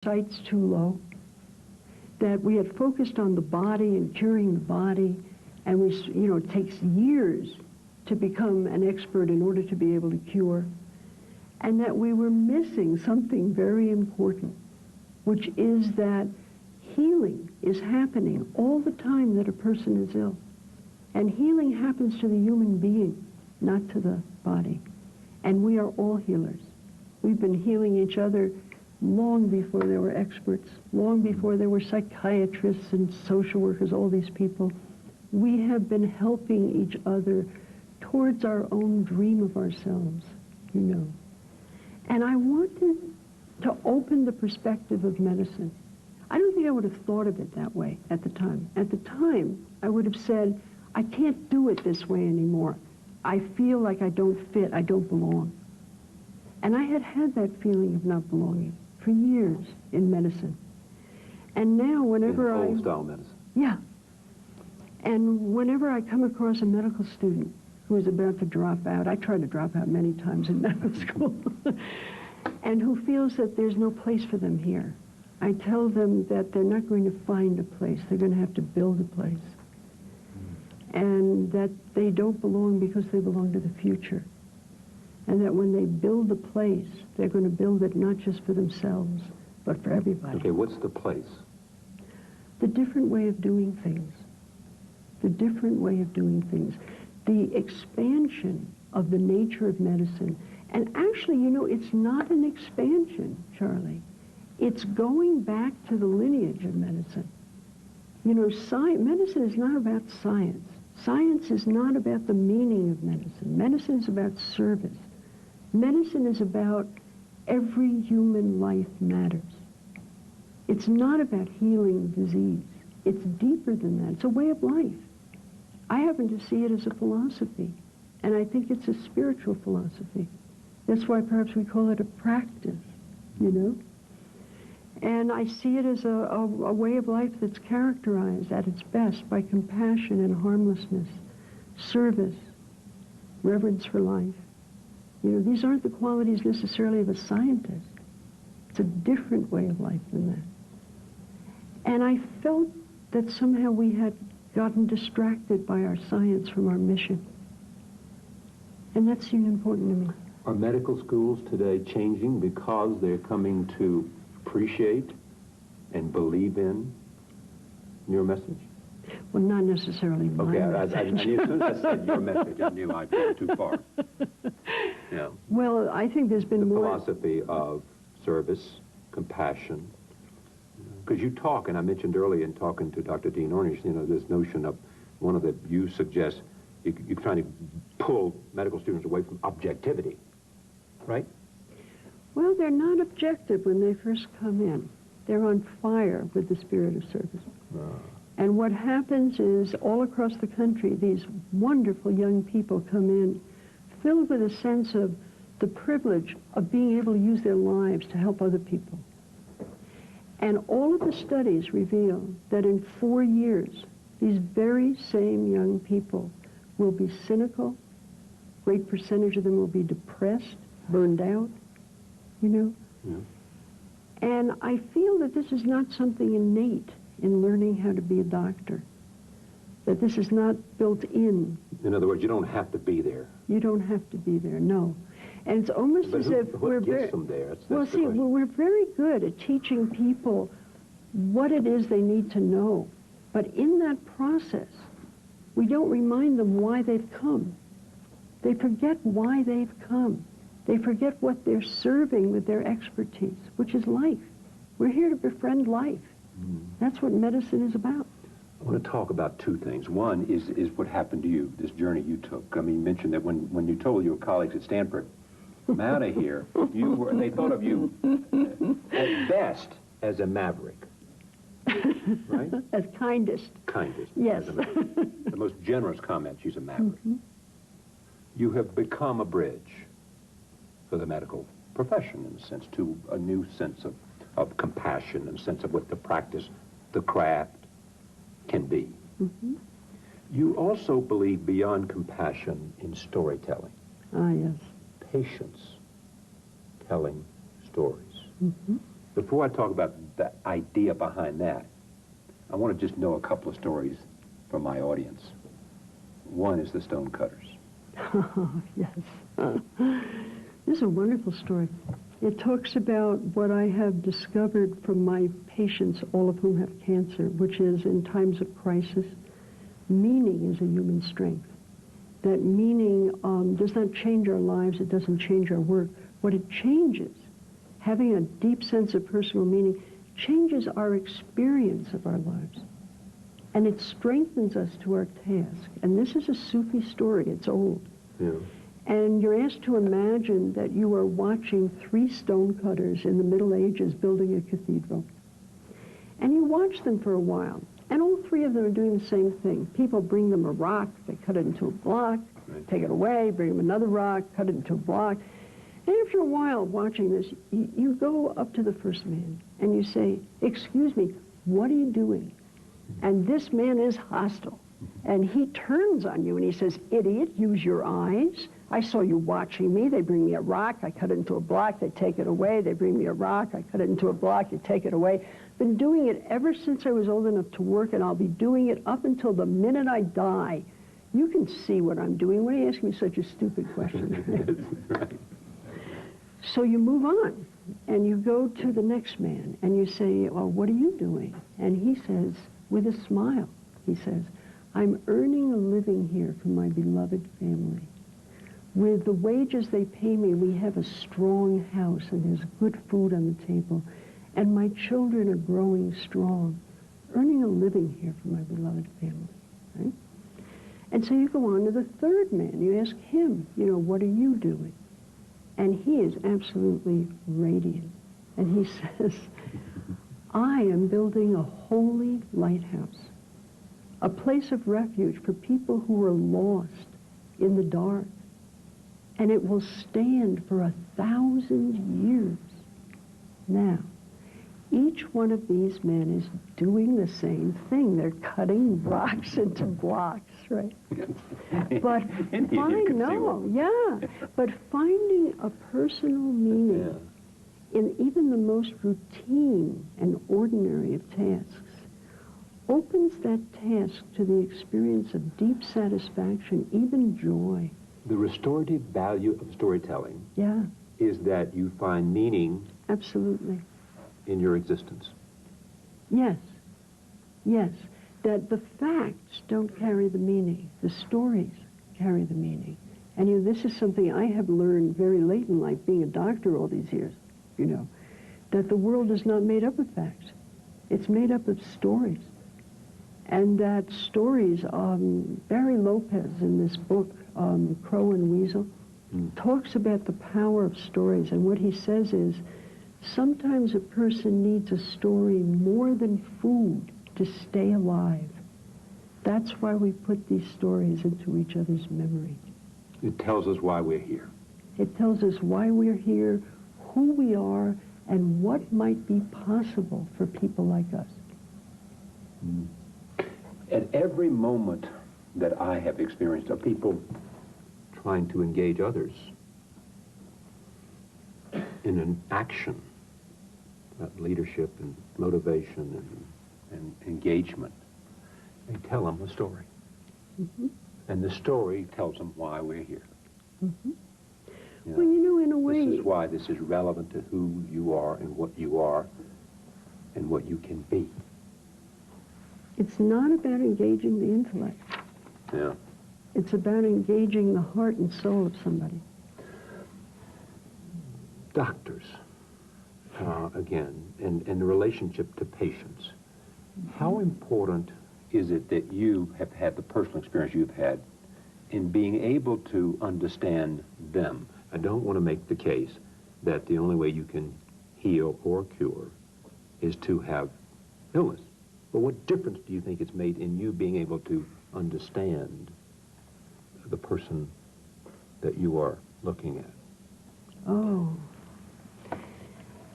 sights too low, that we had focused on the body and curing the body, and it takes years to become an expert in order to be able to cure, and that we were missing something very important, which is that healing is happening all the time that a person is ill. And healing happens to the human being, not to the body. And we are all healers. We've been healing each other long before there were experts, long before there were psychiatrists and social workers, all these people. We have been helping each other towards our own dream of ourselves, And I wanted to open the perspective of medicine. I don't think I would have thought of it that way at the time. At the time, I would have said, I can't do it this way anymore. I feel like I don't fit, I don't belong. And I had had that feeling of not belonging for years in medicine. And now whenever in old-style medicine. Yeah. And whenever I come across a medical student who is about to drop out, I tried to drop out many times in medical school, and who feels that there's no place for them here, I tell them that they're not going to find a place. They're going to have to build a place. And that they don't belong because they belong to the future. And that when they build a place, they're going to build it not just for themselves, but for everybody. Okay, what's the place? The different way of doing things. The different way of doing things. The expansion of the nature of medicine. And actually, it's not an expansion, Charlie. It's going back to the lineage of medicine. Medicine is not about science. Science is not about the meaning of medicine. Medicine is about service. Medicine is about every human life matters. It's not about healing disease. It's deeper than that. It's a way of life. I happen to see it as a philosophy, and I think it's a spiritual philosophy. That's why perhaps we call it a practice, And I see it as a way of life that's characterized at its best by compassion and harmlessness, service, reverence for life. These aren't the qualities necessarily of a scientist. It's a different way of life than that. And I felt that somehow we had gotten distracted by our science from our mission. And that seemed important to me. Are medical schools today changing because they're coming to appreciate and believe in your message? Well, not necessarily my message. I knew as soon as I said your message, I knew I'd gone too far. Yeah. Well, I think there's been more philosophy of service, compassion. Because you talk, and I mentioned earlier in talking to Dr. Dean Ornish, this notion of you suggest you're trying to pull medical students away from objectivity, right? Well, they're not objective when they first come in. They're on fire with the spirit of service. And what happens is, all across the country, these wonderful young people come in filled with a sense of the privilege of being able to use their lives to help other people. And all of the studies reveal that in 4 years, these very same young people will be cynical. Great percentage of them will be depressed, burned out. Yeah. And I feel that this is not something innate in learning how to be a doctor. That this is not built in. In other words, you don't have to be there. You don't have to be there, no. And it's almost as if we're very... we're very good at teaching people what it is they need to know. But in that process, we don't remind them why they've come. They forget why they've come. They forget what they're serving with their expertise, which is life. We're here to befriend life. That's what medicine is about. I want to talk about two things. One is what happened to you, this journey you took. I mean, you mentioned that when you told your colleagues at Stanford, I'm out of here, they thought of you at best as a maverick, right? As kindest. Kindest. Yes. The most generous comment, she's a maverick. You have become a bridge for the medical profession, in a sense, to a new sense of compassion and a sense of what the practice, the craft, can be. You also believe beyond compassion in storytelling. Ah, yes. Patience telling stories. Before I talk about the idea behind that, I want to just know a couple of stories from my audience. One is the Stonecutters. Oh, yes. This is a wonderful story. It talks about what I have discovered from my patients, all of whom have cancer, which is in times of crisis, meaning is a human strength. That meaning does not change our lives, it doesn't change our work. What it changes, having a deep sense of personal meaning, changes our experience of our lives. And it strengthens us to our task. And this is a Sufi story, it's old. Yeah. And you're asked to imagine that you are watching 3 stonecutters in the Middle Ages building a cathedral. And you watch them for a while. And all 3 of them are doing the same thing. People bring them a rock, they cut it into a block, take it away, bring them another rock, cut it into a block. And after a while watching this, you go up to the first man and you say, "Excuse me, what are you doing?" And this man is hostile. And he turns on you and he says, "Idiot, use your eyes. I saw you watching me. They bring me a rock, I cut it into a block, they take it away. They bring me a rock, I cut it into a block, you take it away. Been doing it ever since I was old enough to work, and I'll be doing it up until the minute I die. You can see what I'm doing. Why are you asking me such a stupid question?" Right. So you move on, and you go to the next man, and you say, "Well, what are you doing?" And he says, with a smile, he says, "I'm earning a living here for my beloved family. With the wages they pay me, we have a strong house, and there's good food on the table, and my children are growing strong. Earning a living here for my beloved family." Right? And so you go on to the third man. You ask him, "What are you doing?" And he is absolutely radiant. And he says, "I am building a holy lighthouse, a place of refuge for people who are lost in the dark. And it will stand for 1,000 years." Now, each one of these men is doing the same thing. They're cutting rocks into blocks, right? But but finding a personal meaning in even the most routine and ordinary of tasks opens that task to the experience of deep satisfaction, even joy. The restorative value of storytelling is that you find meaning Absolutely. in your existence. Yes. That the facts don't carry the meaning. The stories carry the meaning. And this is something I have learned very late in life, being a doctor all these years, that the world is not made up of facts. It's made up of stories. And that stories, Barry Lopez in this book, Crow and Weasel, talks about the power of stories. And what he says is, sometimes a person needs a story more than food to stay alive. That's why we put these stories into each other's memory. It tells us why we're here. It tells us why we're here, who we are, and what might be possible for people like us. At every moment that I have experienced of people trying to engage others in an action, leadership and motivation and engagement, they tell them a story. And the story tells them why we're here. Well, in a way... This is why this is relevant to who you are and what you can be. It's not about engaging the intellect. Yeah. It's about engaging the heart and soul of somebody. Doctors, again, and the relationship to patients. How important is it that you have had the personal experience you've had in being able to understand them? I don't want to make the case that the only way you can heal or cure is to have illness. But what difference do you think it's made in you being able to understand the person that you are looking at? Oh.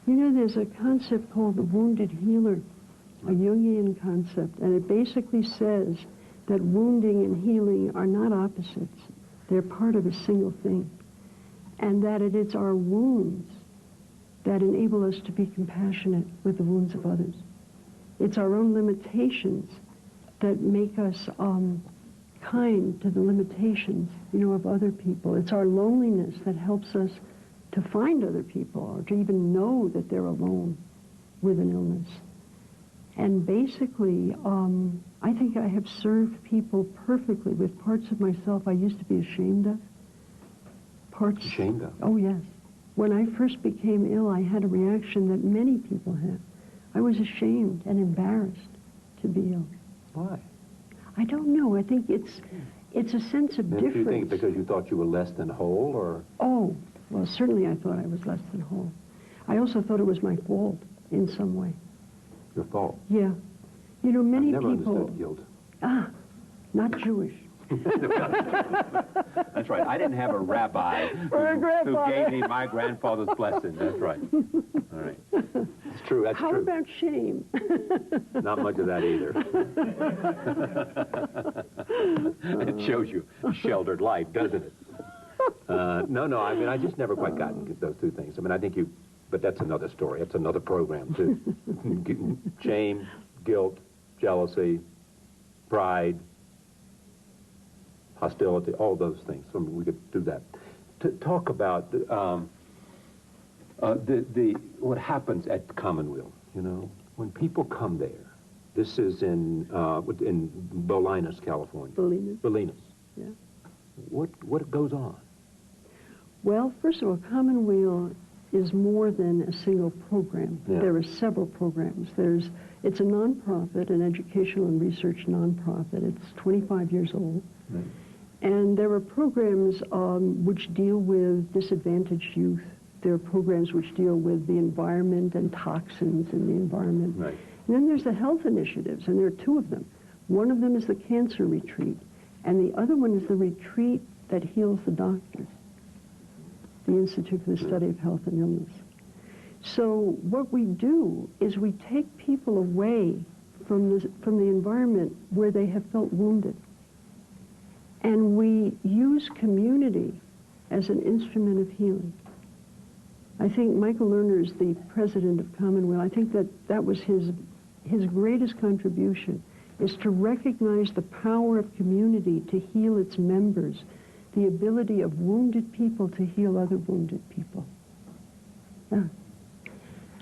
There's a concept called the wounded healer, a Jungian concept, and it basically says that wounding and healing are not opposites. They're part of a single thing. And that it is our wounds that enable us to be compassionate with the wounds of others. It's our own limitations that make us kind to the limitations, of other people. It's our loneliness that helps us to find other people or to even know that they're alone with an illness. And basically, I think I have served people perfectly with parts of myself I used to be ashamed of. Ashamed of? Oh, yes. When I first became ill, I had a reaction that many people have. I was ashamed and embarrassed to be ill. Why? I don't know. I think it's a sense of difference. Do you think because you thought you were less than whole, or? Oh, well, certainly I thought I was less than whole. I also thought it was my fault in some way. Your fault? Yeah. Many I've never people... understood guilt. Not Jewish. That's right. I didn't have a rabbi who gave me my grandfather's blessing. That's right. All right. It's true. That's How true. about shame? Not much of that either. It shows you a sheltered life, doesn't it? No. I mean, I just never quite gotten those two things. I mean, I think you... But that's another story. That's another program, too. Shame, guilt, jealousy, pride, hostility, all those things. So we could do that. To talk about what happens at Commonweal, when people come there. This is in Bolinas, California. Bolinas. Yeah. What goes on? Well, first of all, Commonweal is more than a single program. Yeah. There are several programs. It's a nonprofit, an educational and research nonprofit. It's 25 years old. Right. And there are programs which deal with disadvantaged youth. There are programs which deal with the environment and toxins in the environment. Right. And then there's the health initiatives, and there are two of them. One of them is the cancer retreat, and the other one is the retreat that heals the doctors, the Institute for the Study of Health and Illness. So what we do is we take people away from the environment where they have felt wounded. And we use community as an instrument of healing. I think Michael Lerner is the president of Commonweal. I think that was his greatest contribution, is to recognize the power of community to heal its members, the ability of wounded people to heal other wounded people. Yeah.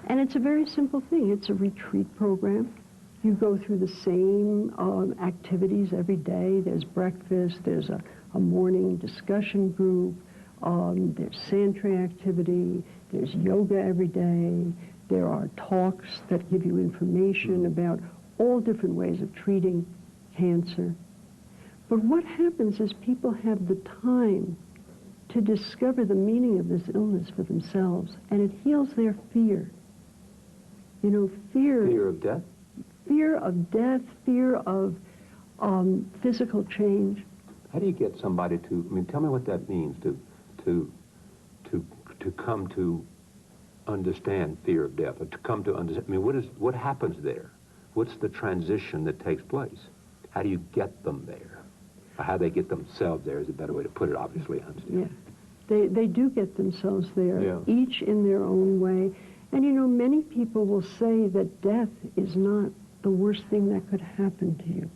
And it's a very simple thing. It's a retreat program. You go through the same activities every day. There's breakfast, there's a morning discussion group, there's sand-tray activity, there's yoga every day, there are talks that give you information about all different ways of treating cancer. But what happens is people have the time to discover the meaning of this illness for themselves, and it heals their fear. Fear... Fear of death? Fear of death, fear of physical change. How do you get somebody to, tell me what that means, to come to understand fear of death, or to come to understand, what happens there? What's the transition that takes place? How do you get them there? Or how they get themselves there is a better way to put it, obviously, I understand. Yeah, they do get themselves there, yeah. Each in their own way. And many people will say that death is not the worst thing that could happen to you.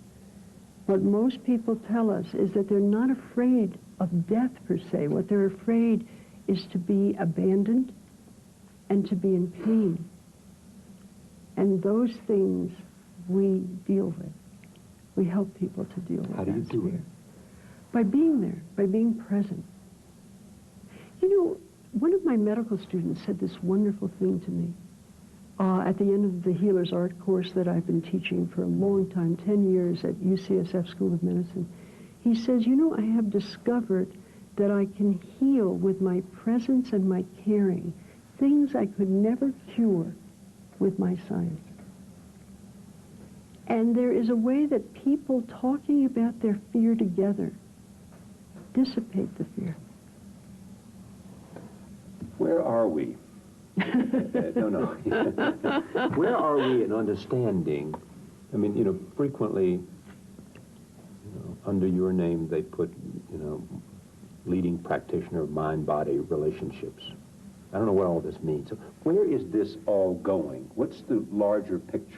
What most people tell us is that they're not afraid of death per se. What they're afraid is to be abandoned and to be in pain. And those things we deal with. We help people to deal with. How do you do it? By being there, by being present. One of my medical students said this wonderful thing to me at the end of the Healer's Art course that I've been teaching for a long time, 10 years at UCSF School of Medicine. He says, I have discovered that I can heal with my presence and my caring, things I could never cure with my science. And there is a way that people talking about their fear together dissipate the fear. Where are we? No. Where are we in understanding? Frequently, under your name, they put, leading practitioner of mind-body relationships. I don't know what all this means. So where is this all going? What's the larger picture?